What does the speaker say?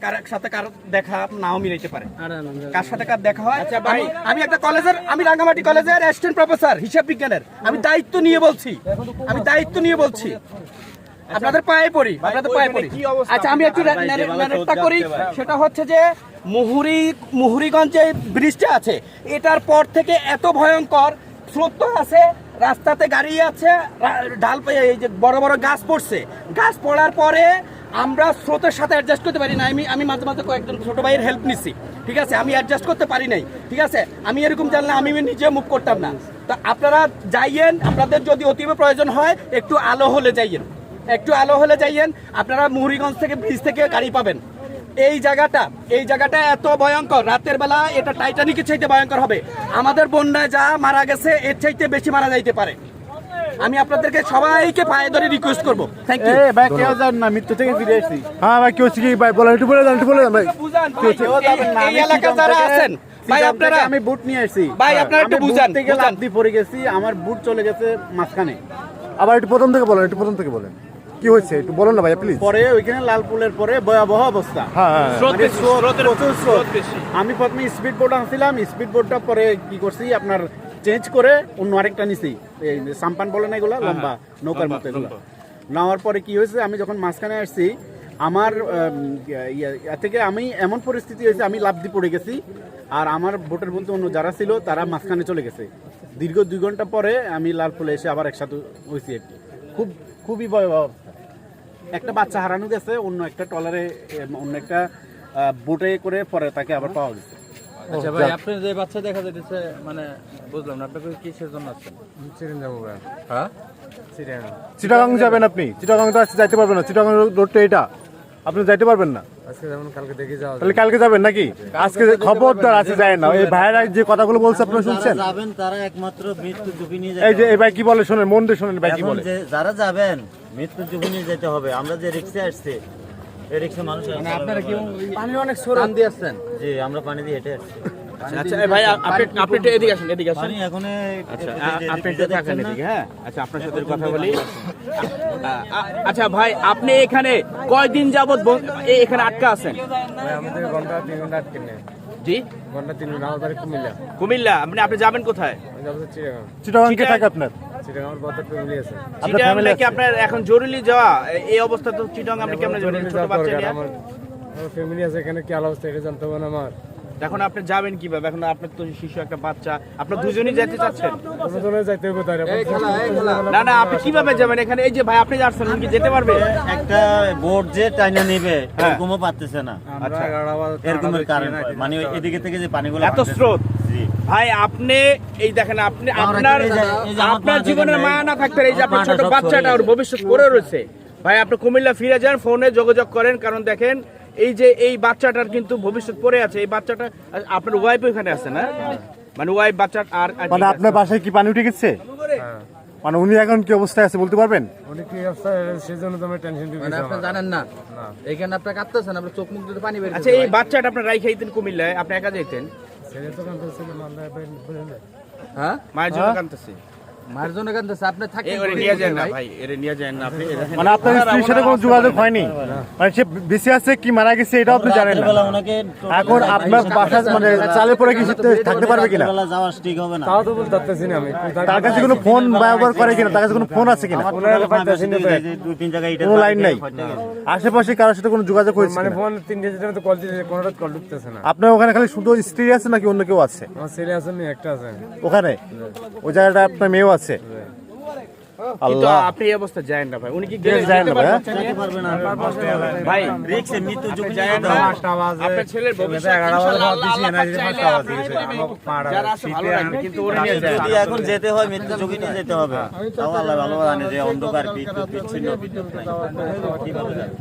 কার সাথে কার দেখা নাও মিলাইতে পারে, কার সাথে কার দেখা হয়। আচ্ছা ভাই, আমি একটা কলেজের, আমি রাঙ্গামাটি কলেজের অ্যাসিস্ট্যান্ট প্রফেসর হিসাব বিজ্ঞানের, আমি দায়িত্ব নিয়ে বলছি, আপনাদের পায়ে পড়ি, আচ্ছা আমি একটু ন্যারেটটা করি। সেটা হচ্ছে যে মুহুরীগঞ্জ যে ব্রিজটা আছে, এটার পর থেকে এত ভয়ঙ্কর স্রোত আছে, রাস্তাতে গাড়ি আছে, ঢাল এই যে বড় বড় গাছ পড়ছে, গাছ পড়ার পরে আমরা স্রোতের সাথে অ্যাডজাস্ট করতে পারি না। আমি মাঝে মাঝে কয়েকজন ছোট ভাইয়ের হেল্প নিচ্ছি, ঠিক আছে, আমি অ্যাডজাস্ট করতে পারি নাই, ঠিক আছে। আমি এরকম জানলে আমি নিজে মুভ করতাম না। তা আপনারা যাইয়েন, আপনাদের যদি অতীব প্রয়োজন হয় একটু আলো হলে যাইয়েন, আপনারা মুহুরীগঞ্জ থেকে ব্রিজ থেকে গাড়ি পাবেন। এই জায়গাটা এত ভয়ঙ্কর, রাতের বেলা এটা টাইটানিকের চাইতে ভয়ঙ্কর হবে। আমাদের বন্যায় যা মারা গেছে এর চাইতে বেশি মারা যাইতে পারে। আমি আপনাদেরকে সবাইকে পায়ে ধরে রিকোয়েস্ট করব। থ্যাংক ইউ ভাই। কেউ যান না, মৃত্যু থেকে ফিরে আসছি। হ্যাঁ ভাই, কেউ কি ভাই বলেন, একটু বলে ভাই। এই এলাকা যারা আছেন ভাই, আপনারা, আমি বুট নিয়ে আসছি ভাই, আপনারা একটু বুঝান। থেকে লাফ দিয়ে পড়ে গেছি, আমার বুট চলে গেছে মাঝখানে। আবার একটু প্রথম থেকে বলেন, কি হয়েছে একটু বলেন না ভাই প্লিজ। পরে ওইখানে লালপুলের পরে ভয়াবহ অবস্থা, আমি প্রথমে স্পিড বোট আনছিলাম, স্পিড বোটটা পরে কি করছি আপনার চেঞ্জ করে অন্য আরেকটা নিছি, এই সাম্পান বলে না এগুলা, লম্বা নৌকার মতো এগুলো নেওয়ার পরে কি হয়েছে, আমি যখন মাঝখানে আসছি আমার থেকে আমি এমন পরিস্থিতি হয়েছে, আমি লাফ দিয়ে পড়ে গেছি, আর আমার বোটের বলতে অন্য যারা ছিল তারা মাঝখানে চলে গেছে। দীর্ঘ 2 ঘন্টা পরে আমি লালপুলে এসে আবার একসাথে হয়েছি। খুবই ভয়াবহ। একটা বাচ্চা হারানো গেছে, অন্য একটা ট্রলারে, অন্য একটা বোটে করে পরে তাকে আবার পাওয়া গেছে। আচ্ছা ভাই, আপনি যে বাচ্চা দেখা যাচ্ছে, মানে বুঝলাম না, আপনি কিসের জন্য আছেন? চিটাগাং যাবো ভাই। হ্যাঁ, চিটাগাং যাবেন আপনি? চিটাগাং তো আজকে যাইতে পারবেন না, চিটাগাং রোডটা এটা, আপনি যাইতে পারবেন না। আজকে যেমন কালকে দেখে যাওয়া, তাহলে কালকে যাবেন নাকি? আজকে খবরদার আছে যায় না। এই ভাইরা যে কথাগুলো বলছে আপনারা শুনছেন? যাবেন তারা একমাত্র মৃত্যু ঝুঁকি নিয়ে এই যে এই ভাই কি বলে শোনেন, মন দিয়ে শোনেন ভাই কি বলে। যারা যাবেন মৃত্যু ঝুঁকি নিয়ে যেতে হবে। আমরা যে রিক্সে আসছি, এই রিক্সা মানুষ, মানে আপনারা কি পানি অনেক সরান দিয়ে আসছেন? জি, আমরা পানি দিয়ে হেঁটে আসছি। আচ্ছা ভাই, আপনি এদিকে আসেন। পানি এখন আপনি থাকেন এদিকে, হ্যাঁ। আচ্ছা, আপনার সাথে কথা বলি। আচ্ছা ভাই, আপনি এখানে কয়দিন যাবত এখানে আটকা আছেন? আমাদের ঘন্টা 3 ঘন্টা আটকে নেই। জি, ঘন্টা 3 ঘন্টা। আমার বাড়ি কুমিল্লা। আপনি যাবেন কোথায়? চিটাগাং কে থাকে আপনার? চিটাগাং আমার বড় ফ্যামিলি আছে। চিটাগাং নাকি আপনার এখন জরুরি যাওয়া? এই অবস্থা তো চিটাগাং আপনি কেমনে যাবেন ছোট বাচ্চা নিয়ে? আমার ফ্যামিলি আছে এখানে, কি অবস্থা এটা জানতে হবে না আমার। এখন আপনি যাবেন কিভাবে? এখন আপনার তো শিশু একটা বাচ্চা, আপনার দুজনেই যেতে চাচ্ছেন? যাইতে হবে তাই না, আপনি কিভাবে যাবেন এখানে? এই যে ভাই আপনি যাচ্ছেন, কি যেতে পারবে? একটা বোট যে টাইনা নেবে এরকমও পারতেছে না। আচ্ছা, এরকমের কারণ মানে এদিকে থেকে যে পানিগুলো এত স্রোত। ভাই আপনি এই দেখেন, আপনি আপনার জীবনের মায়া না থাকতে, এই যে আপনার ছোট বাচ্চাটা ওর ভবিষ্যৎ পড়ে রয়েছে, ভাই আপনি কুমিল্লা ফিরে যান, ফোনে যোগাযোগ করেন। কারণ দেখেন, এই যে এই বাচ্চাটার কিন্তু ভবিষ্যৎ পড়ে আছে। এই বাচ্চাটা, আপনার ওয়াইফ ওখানে আছে না? মানে ওয়াইফ বাচ্চা আর মানে আপনার বাসায় কি পানি উঠে গেছে? মানে উনি এখন কি অবস্থায় আছে বলতে পারবেন? উনি কি অবস্থায়, সেজন্য তো আমি টেনশন দিই। মানে আপনি জানেন না এইখানে আপনি কাঁদতেছেন, আপনার চোখ মুখ দিয়ে পানি বের হচ্ছে। আচ্ছা, এই বাচ্চাটা আপনার রাই খাইতেন কুমিল্লায়, আপনি একা যাইতেন? ছেলে তো কাঁদতেছে, হ্যাঁ, মায়ের জন্য কাঁদতেছে। মায়ের জন্য কাঁদতেছে, আপনি থাকেন। এরে নিয়ে যান না ভাই, এরে নিয়ে যান না আপনি। মানে আপনার স্ত্রীর সাথে কোনো যোগাযোগ হয়নি? মানে সে বেঁচে আছে কি মারা গেছে এটাও আপনি জানেন না? এখন আপনার বাসা মানে চালে পড়ে কি থাকতে পারবে কিনা? যাওয়া ঠিক হবে না। তাও তো বলতে পারতেছি না আমি। তার কাছে কোনো ফোন ব্যবহার করে কিনা? তার কাছে কোনো ফোন আছে কিনা? 2-3 জায়গায় কোনো লাইন নাই? আশেপাশে কারোর সাথে কোনো যোগাযোগ হয়েছে? মানে ফোন 3 দিনের তো কল দিতে, কোনোটা কল ঢুকতেছে না। আপনার ওখানে খালি শুধু স্ত্রী আছে নাকি অন্য কেউ আছে? আমার ছেলে আছে, মেয়ে একটা আছে ওখানে। ওই জায়গাটা আপনার মেয়েও আছে? কিন্তু আপনি এই অবস্থা যায় না ভাই। উনি কি যায় না ভাই? পারবে না ভাই, রিক্সে মৃত্যু ঝুঁকি যায় না। আপনার ছেলের ভবিষ্যৎ যারা আছে ভালো রাখবে, কিন্তু ওরা নিয়ে যায়। যদি এখন যেতে হয় মৃত্যু ঝুঁকি নিয়ে যেতে হবে। তাও আল্লাহ ভালো জানে যে অন্ধকার বিদ্যুৎ বিচ্ছিন্ন বিদ্যুৎ নাই, কিভাবে যাবে?